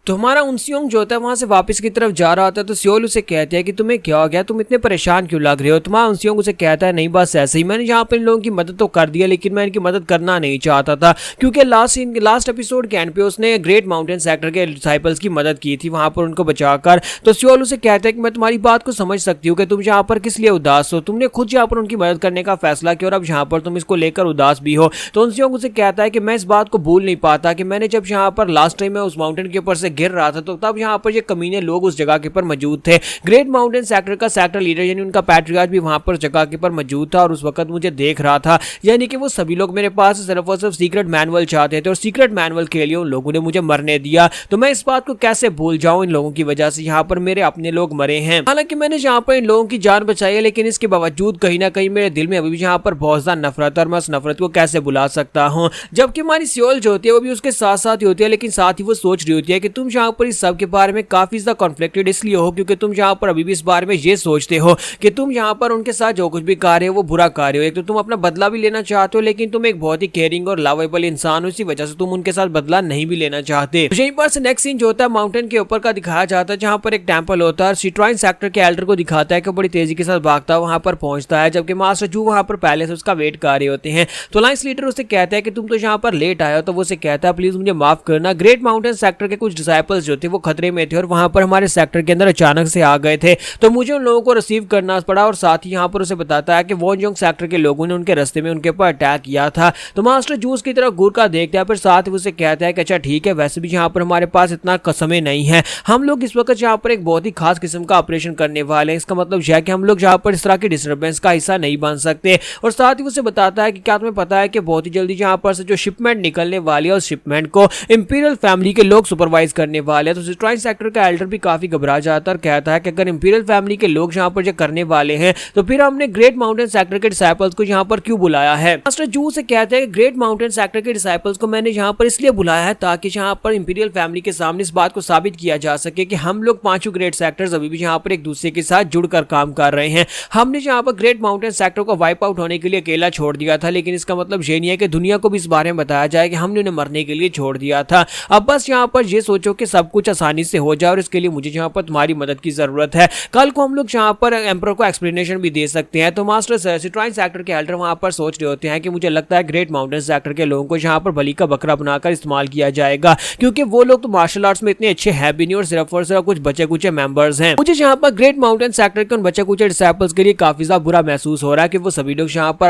तो हमारा उनसियोंग जो होता है वहां से वापस की तरफ जा रहा होता है, तो सियोल उसे कहते हैं कि तुम्हें क्या हो गया, तुम इतने परेशान क्यों लग रहे हो। तुम्हारा उनसियोंग उसे कहता है नहीं बस ऐसे ही, मैंने यहाँ पर इन लोगों की मदद तो कर दिया लेकिन मैं इनकी मदद करना नहीं चाहता था, क्योंकि लास्ट एपिसोड के एंड पे उसने ग्रेट माउंटेन सेक्टर के डिसाइपल्स की मदद की थी वहां पर उनको बचाकर। तो सियोल उसे कहता है कि मैं तुम्हारी बात को समझ सकती हूँ कि तुम यहाँ पर किस लिए उदास हो, तुमने खुद यहाँ पर उनकी मदद करने का फैसला किया और अब यहाँ पर तुम इसको लेकर उदास भी हो। तो उनसियोंग उसे कहता है कि मैं इस बात को भूल नहीं पाता कि मैंने जब यहाँ पर लास्ट टाइम मैं उस माउंटेन के ऊपर से गिर रहा था तो तब यहाँ पर ये कमीने लोग उस जगह के ऊपर मौजूद थे। ग्रेट माउंटेन सेक्टर का सेक्टर लीडर यानी उनका पैट्रियार्च भी वहां पर जगह के ऊपर मौजूद था और उस वक्त मुझे देख रहा था, यानी कि वो सभी लोग मेरे पास सिर्फ और सिर्फ सीक्रेट मैनुअल चाहते थे और सीक्रेट मैनुअल के लिए उन लोगों ने मुझे मरने दिया। तो मैं इस बात को कैसे भूल जाऊं, इन लोगों की वजह से यहाँ पर मेरे अपने लोग मरे हैं। हालांकि मैंने यहाँ पर इन लोगों की जान बचाई है लेकिन इसके बावजूद कहीं ना कहीं मेरे दिल में अभी भी यहाँ पर बहुत ज्यादा नफरत है और मैं उस नफरत को कैसे बुला सकता हूँ। जबकि हमारी सियोल जो होती है वो भी उसके साथ साथ ही होती है, लेकिन साथ ही वो सोच रही होती है कि तुम यहाँ पर इस सब के बारे में काफी ज्यादा कॉन्फ्लिक्टेड इसलिए हो क्योंकि तुम यहाँ पर अभी भी इस बारे में ये सोचते हो कि तुम यहाँ पर उनके साथ जो कुछ भी कर रहे हो वो बुरा कर रहे हो। एक तो तुम अपना बदला भी लेना चाहते हो लेकिन तुम एक बहुत ही केयरिंग और लवेबल इंसान हो, इसी वजह से तुम उनके साथ बदला नहीं भी लेना चाहते। तो यहीं पर से नेक्स्ट सीन जो होता है माउंटेन के ऊपर का दिखाया जाता है जहाँ पर एक टेंपल होता है। सिट्राइन सेक्टर के एल्डर को दिखाता है कि बड़ी तेजी के साथ भागता है वहां पर पहुंचता है, जबकि मास्टर जू वहां पर पहले से उसका वेट कर रहे होते हैं। तो लाइंस लीडर उसे कहता है कि तुम तो यहाँ पर लेट आए हो, तो वो उसे कहता है प्लीज मुझे माफ करना, ग्रेट माउंटेन सेक्टर के कुछ डिसाइपल्स जो थे वो खतरे में थे और वहां पर हमारे सेक्टर के अंदर अचानक से आ गए थे, तो मुझे उन लोगों को रिसीव करना पड़ा। और साथ ही यहाँ पर उसे बताता है कि वोनजोंग सेक्टर के लोगों ने उनके रास्ते में उनके ऊपर अटैक किया था। तो मास्टर जूस की तरफ घूर कर देखता है, फिर साथ ही उसे कहता है कि अच्छा ठीक है, वैसे भी यहाँ पर हमारे पास इतना समय नहीं है, हम लोग इस वक्त यहाँ पर एक बहुत ही खास किस्म का ऑपरेशन करने वाले हैं, इसका मतलब यह है कि हम लोग यहाँ पर इस तरह की डिस्टर्बेंस का हिस्सा नहीं बन सकते। और साथ ही उसे बताता है कि क्या तुम्हें पता है कि बहुत ही जल्दी यहाँ पर से जो शिपमेंट निकलने वाली है उस शिपमेंट को इंपीरियल फैमिली के लोग सुपरवाइज करने वाले हैं। तो सिट्राइन सेक्टर का एल्डर भी काफी घबरा जाता है और कहता है कि अगर इंपीरियल फैमिली के लोग यहाँ पर जो करने वाले हैं तो फिर हमने ग्रेट माउंटेन सेक्टर के डिसाइपल्स को यहाँ पर क्यों बुलाया है। मास्टर जू से कहते हैं कि ग्रेट माउंटेन सेक्टर के डिसाइपल्स को मैंने यहाँ पर इसलिए बुलाया है ताकि यहाँ पर इंपीरियल फैमिली के सामने इस बात को साबित किया जा सके कि हम लोग पांचों ग्रेट सेक्टर्स अभी भी यहाँ पर एक दूसरे के साथ जुड़कर काम कर रहे हैं। हमने यहाँ पर ग्रेट माउंटेन सेक्टर को वाइप आउट होने के लिए अकेला छोड़ दिया था, लेकिन इसका मतलब ये नहीं है कि दुनिया को भी इस बारे में बताया जाए कि हमने उन्हें मरने के लिए छोड़ दिया था। अब बस यहाँ पर ये सोचो कि सब कुछ आसानी से हो जाए और इसके लिए मुझे यहाँ पर तुम्हारी मदद की जरूरत है। कल को हम लोग यहाँ पर एम्परर को एक्सप्लेनेशन भी दे सकते हैं। तो मास्टर सिट्राइन सेक्टर के एल्डर वहां पर सोच रहे होते हैं कि मुझे लगता है ग्रेट माउंटेन सेक्टर के लोगों को यहाँ पर बलि का बकरा बनाकर इस्तेमाल किया जाएगा, क्योंकि वो लोग तो मार्शल आर्ट्स में इतने अच्छे है भी नहीं और सिर्फ कुछ बचे कुचे मेंबर्स हैं। मुझे यहाँ पर ग्रेट माउंटेन सेक्टर के उन बचे कुचे डिसाइपल्स के लिए काफी ज्यादा बुरा महसूस हो रहा है कि वो सभी लोग यहाँ पर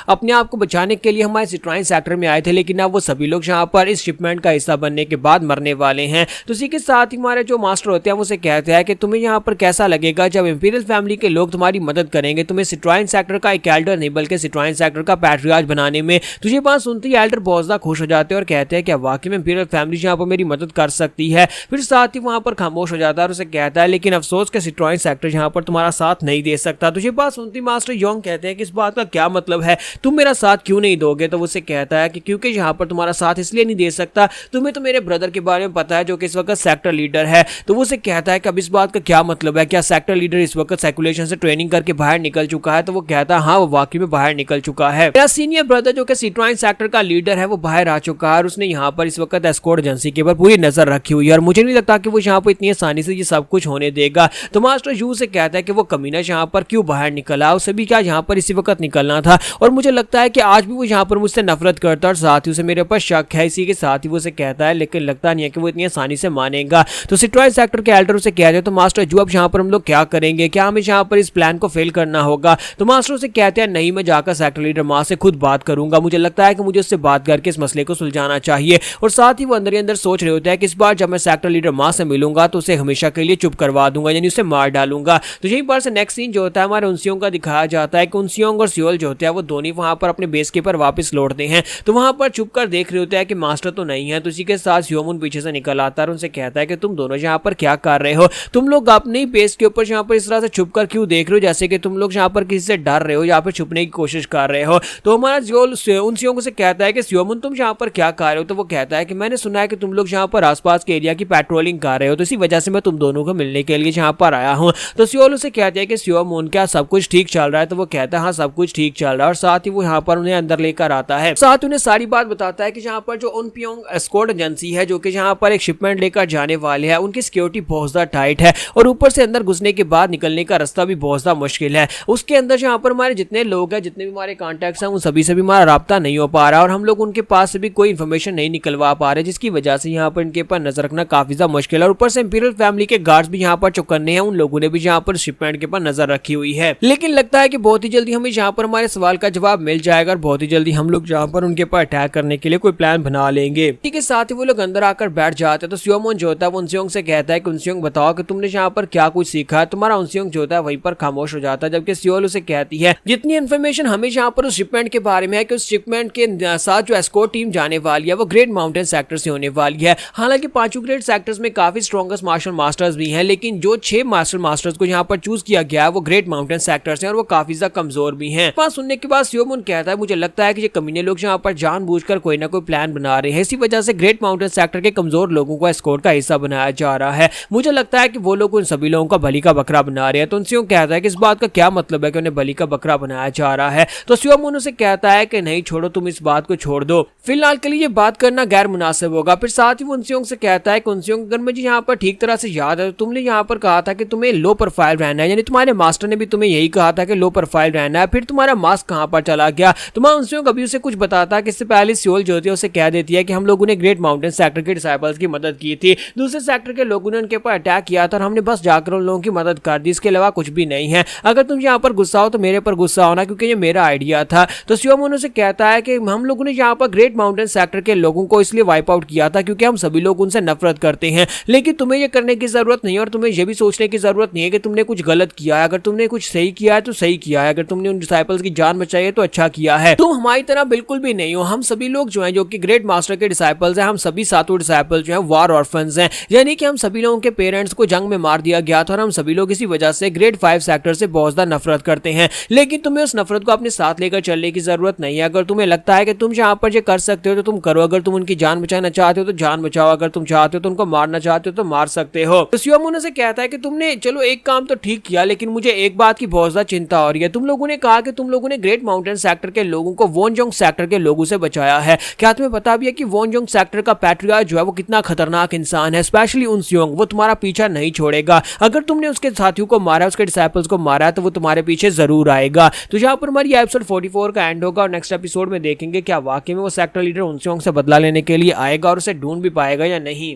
अपने आप को बचाने के लिए हमारे सिट्राइन सेक्टर में आए थे, लेकिन अब वो सभी लोग यहाँ पर इस शिपमेंट का हिस्सा बनने के बाद मरने वाले हैं। तो इसी के साथ ही हमारे जो मास्टर होते हैं वो उसे कहते हैं कि तुम्हें यहाँ पर कैसा लगेगा जब इंपीरियल फैमिली के लोग तुम्हारी मदद करेंगे, तुम्हें सिट्राइन सेक्टर का एक एल्डर नहीं बल्कि सिट्राइन सेक्टर का पैट्रियार्च बनाने में। तुझे बात सुनते ही एल्डर बहुत ज्यादा खुश हो जाते हैं और कहते हैं कि वाकई में इंपीरियल फैमिली यहाँ पर मेरी मदद कर सकती है। फिर साथ ही वहां पर खामोश हो जाता है और उसे कहता है लेकिन अफसोस के सिट्राइन सेक्टर यहाँ पर तुम्हारा साथ नहीं दे सकता। तुझे बात सुनती मास्टर योंग कहते हैं कि इस बात का क्या मतलब है, तुम मेरा साथ क्यों नहीं दोगे। तो उसे कहता है कि क्योंकि यहाँ पर तुम्हारा साथ इसलिए नहीं दे सकता, तुम्हें तो मेरे ब्रदर के बारे में पता है जो कि इस वक्त सेक्टर लीडर है। तो वो उसे कहता है कि अब इस बात का क्या मतलब है, क्या सेक्टर लीडर इस वक्त सर्कुलेशन से ट्रेनिंग करके बाहर निकल चुका है। तो वो कहता है हाँ वो वाकई में बाहर निकल चुका है, मेरा सीनियर ब्रदर जो कि सिट्राइन सेक्टर का लीडर है वो बाहर आ चुका है और उसने यहाँ पर इस वक्त एस्कॉर्ट एजेंसी के ऊपर पूरी नजर रखी हुई है और मुझे नहीं लगता कि वो यहाँ पर इतनी आसानी से ये सब कुछ होने देगा। तो मास्टर यू से कहता है कि वो कमीना यहाँ पर क्यों बाहर निकला, उसे भी क्या यहाँ पर इसी वक्त निकलना था और मुझे लगता है कि आज भी वो यहाँ पर मुझसे नफरत करता है और साथ ही उसे मेरे ऊपर शक है। इसी के साथ ही वो उसे कहता है लेकिन लगता नहीं है कि वो इतनी आसानी से मानेगा। तो सिट्राइन सेक्टर के एल्डर उसे कहते हैं तो मास्टर जू अब यहाँ पर हम लोग क्या करेंगे, क्या हमें यहाँ पर इस प्लान को फेल करना होगा। तो मास्टर उसे कहते हैं नहीं, मैं जाकर सेक्टर लीडर माँ से खुद बात करूंगा, मुझे लगता है कि मुझे उससे बात करके इस मसले को सुलझाना चाहिए। और साथ ही वो अंदर ही अंदर सोच रहे होते हैं कि इस बार जब मैं सेक्टर लीडर माँ से मिलूंगा तो उसे हमेशा के लिए चुप करवा दूंगा, यानी उसे मार डालूंगा। तो यहीं पर से नेक्स्ट सीन जो होता है हमारे उनसियोंग का दिखाया जाता है कि उनसियोंग और सियोल जो होते हैं वो दोनों वहां पर अपने बेस के ऊपर वापस लौटते हैं। तो वहां पर छुप कर देख रहे होते हैं कि मास्टर तो नहीं है। तो इसी के साथ सियोमुन पीछे से निकल आता है और उनसे कहता है कि तुम दोनों यहाँ पर क्या कर रहे हो, तुम लोग अपने बेस के ऊपर यहाँ पर इस तरह से छुप कर क्यों देख रहे हो जैसे कि तुम लोग यहाँ पर किसी से डर रहे हो या फिर छुपने की कोशिश कर रहे हो। तो हमारा सियोल उनसियोंग से कहता है कि सियोमुन तुम यहाँ पर क्या कर रहे हो। तो वो कहता है कि मैंने सुना है कि तुम लोग यहाँ पर आसपास के एरिया की पेट्रोलिंग कर रहे हो, तो इसी वजह से मैं तुम दोनों को मिलने के लिए यहाँ पर आया हूँ। तो सियोल उसे कहते हैं कि सियोमुन क्या सब कुछ ठीक चल रहा है। तो वो कहता है हाँ सब कुछ ठीक चल रहा है और साथ ही वो यहाँ पर उन्हें अंदर लेकर आता है, साथ उन्हें सारी बात बताता है कि यहाँ पर जो उनपियोंग एस्कॉर्ट एजेंसी है जो कि यहाँ पर एक शिप शिपमेंट लेकर जाने वाले हैं उनकी सिक्योरिटी बहुत ज्यादा टाइट है और ऊपर से अंदर घुसने के बाद निकलने का रास्ता भी बहुत ज्यादा मुश्किल है। उसके अंदर जहाँ पर हमारे जितने लोग हैं, जितने भी हमारे कॉन्टैक्ट्स हैं, उन सभी से भी हमारा राब्ता नहीं हो पा रहा और हम लोग उनके पास से भी कोई इन्फॉर्मेशन नहीं निकलवा पा रहे, जिसकी वजह से यहाँ पर इनके ऊपर नजर रखना काफी ज्यादा मुश्किल है। और ऊपर से इंपीरियल फैमिली के गार्ड्स भी यहाँ पर चौकन्ने हैं, उन लोगों ने भी यहाँ पर शिपमेंट के ऊपर नजर रखी हुई है। लेकिन लगता है कि बहुत ही जल्दी हमें यहाँ पर हमारे सवाल का जवाब मिल जाएगा और बहुत ही जल्दी हम लोग यहाँ पर उनके ऊपर अटैक करने के लिए कोई प्लान बना लेंगे। ठीक है, साथ ही वो लोग अंदर आकर बैठ जाते हैं तो सियोमोन जो होता है वो उनसियोंग से कहता है कि उनसियोंग बताओ कि तुमने यहाँ पर क्या कुछ सीखा है। तुम्हारा उनसियोंग जो होता है वहीं पर खामोश हो जाता है, जबकि सियोल उसे कहती है जितनी इन्फॉर्मेशन हमें यहाँ पर उस शिपमेंट के बारे में है कि उस शिपमेंट के साथ जो एस्कॉर्ट टीम जाने वाली है वो ग्रेट माउंटेन सेक्टर से होने वाली है। हालांकि पांचों ग्रेट सेक्टर्स में काफी स्ट्रॉन्गेस्ट मार्शल मास्टर्स भी हैं, लेकिन जो 6 मार्शल मास्टर्स को यहाँ पर चूज किया गया है वो ग्रेट माउंटेन सेक्टर्स हैं और वो काफी ज्यादा कमजोर भी हैं। बात सुनने के बाद सियोमोन कहता है मुझे लगता है कि ये कमीने लोग यहाँ पर जानबूझकर कोई ना कोई प्लान बना रहे हैं, इसी वजह से ग्रेट माउंटेन सेक्टर के कमजोर लोगों को एस्कॉर्ट का हिस्सा बनाया जा रहा है। मुझे लगता है कि वो लोग उन सभी लोगों का बलि का बकरा बना रहे हैं। तो उनसे कहता है कि इस बात का क्या मतलब है कि उन्हें बलि का बकरा बनाया जा रहा है। तो सियोमोन उसे कहता है कि नहीं छोड़ो, तुम इस बात को छोड़ दो, फिलहाल के लिए ये बात करना गैर मुनासिब होगा। फिर साथ ही वो उनसियोंग से कहता है कि उनसियोंग अगर मुझे यहाँ पर ठीक तरह से याद है तुमने यहाँ पर कहा था कि तुम्हें लो प्रोफाइल रहना है, यानी तुम्हारे मास्टर ने भी तुम्हें यही कहा था कि लो प्रोफाइल रहना है। फिर तुम्हारा मास्क कहाँ पर चला गया? तुम्हारा उनसियोंग अभी उसे कुछ बताता है कि इससे पहले सियोल जो होती है उसे कह देती है कि हम लोगों ने ग्रेट माउंटेन सेक्टर के डिसाइपल्स की मदद की थी, दूसरे सेक्टर के लोगों ने उनके ऊपर अटैक किया था और हमने बस जाकर उन लोगों की मदद कर दी, इसके अलावा कुछ भी नहीं है। अगर तुम यहाँ पर गुस्सा हो तो मेरे पर गुस्सा होना, क्योंकि ये मेरा आइडिया था। तो सियोमोन उसे कहता है कि हम लोगों ने यहाँ पर ग्रेट माउंटेन सेक्टर के लोगों को इसलिए वाइप आउट किया था क्योंकि हम सभी लोग उनसे नफरत करते हैं, लेकिन तुम्हें ये करने की जरूरत नहीं है और तुम्हें ये भी सोचने की जरूरत नहीं है कि तुमने कुछ गलत किया है। अगर तुमने कुछ सही किया है तो सही किया है, अगर तुमने उन डिसाइपल्स की जान बचाई है तो अच्छा किया है। तुम हमारी तरह बिल्कुल भी नहीं हो। हम सभी लोग जो हैं जो कि ग्रेट मास्टर के डिसाइपल्स हैं, हम सभी सातों डिसाइपल्स जो हैं वार ऑर्फन्स हैं, यानी कि हम सभी लोगों के पेरेंट्स को जंग में मार दिया गया था और हम सभी लोग इसी वजह से ग्रेट 5 सेक्टर से बहुत ज्यादा नफरत करते हैं। लेकिन तुम्हें उस नफरत को अपने साथ लेकर चलने की जरूरत नहीं है। अगर तुम्हें लगता है कि तुम यहाँ पर ये कर सकते हो तो तुम करो, अगर तुम उनकी जान बचाना चाहते हो तो जान बचाओ, अगर तुम चाहते हो तो उनको मारना चाहते हो तो मार सकते हो। तो सियोमोन से कहता है कि तुमने चलो एक काम तो ठीक किया, लेकिन मुझे एक बात की बहुत ज्यादा चिंता हो रही है। तुम लोगों ने कहा कि तुम लोगों ने ग्रेट माउंटेन सेक्टर के लोगों को वोनजोंग सेक्टर के लोगों से बचाया है। क्या तुम्हें पता भी है कि वोनजोंग सेक्टर का पैट्रियार्क जो है वो कितना खतरनाक इंसान है, स्पेशली उनसियोंग, वो तुम्हारा पीछा नहीं छोड़ेगा। अगर तुमने उसके साथियों को मारा, उसके डिसाइपल्स को मारा है तो वो तुम्हारे पीछे जरूर आएगा। तो यहाँ पर हमारी एपिसोड 44 का एंड होगा और नेक्स्ट एपिसोड में देखेंगे क्या वाकई में वो सेक्टर लीडर उनसियोंग से बदला लेने के लिए आएगा और उसे ढूंढ भी पाएगा या नहीं।